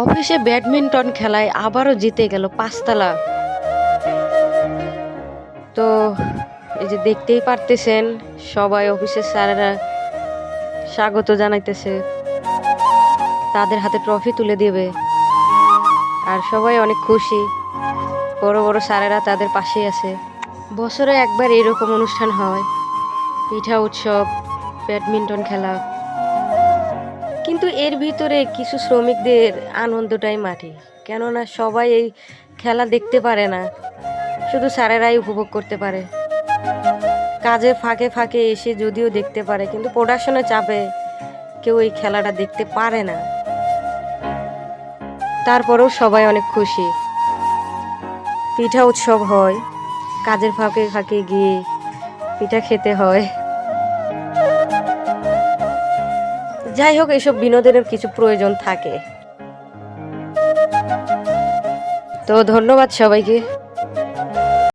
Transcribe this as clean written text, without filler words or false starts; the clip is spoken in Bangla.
অফিসে ব্যাডমিন্টন খেলায় আবারও জিতে গেল পাঁচতলা। তো এই যে দেখতেই পারতেছেন, সবাই অফিসের স্যারেরা স্বাগত জানাইতেছে, তাদের হাতে ট্রফি তুলে দেবে। আর সবাই অনেক খুশি, বড় বড় স্যারেরা তাদের পাশেই আছে। বছরে একবার এরকম অনুষ্ঠান হয়, পিঠা উৎসব, ব্যাডমিন্টন খেলা। কিন্তু এর ভিতরে কিছু শ্রমিকদের আনন্দটাই মাটি, কেননা সবাই এই খেলা দেখতে পারে না, শুধু স্যারেরাই উপভোগ করতে পারে। কাজের ফাঁকে ফাঁকে এসে যদিও দেখতে পারে, কিন্তু প্রোডাকশনের চাপে কেউ এই খেলাটা দেখতে পারে না। তারপরেও সবাই অনেক খুশি। পিঠা উৎসব হয়, কাজের ফাঁকে ফাঁকে গিয়ে পিঠা খেতে হয়। যাই হোক, এইসব বিনোদনের কিছু প্রয়োজন থাকে। তো ধন্যবাদ সবাইকে।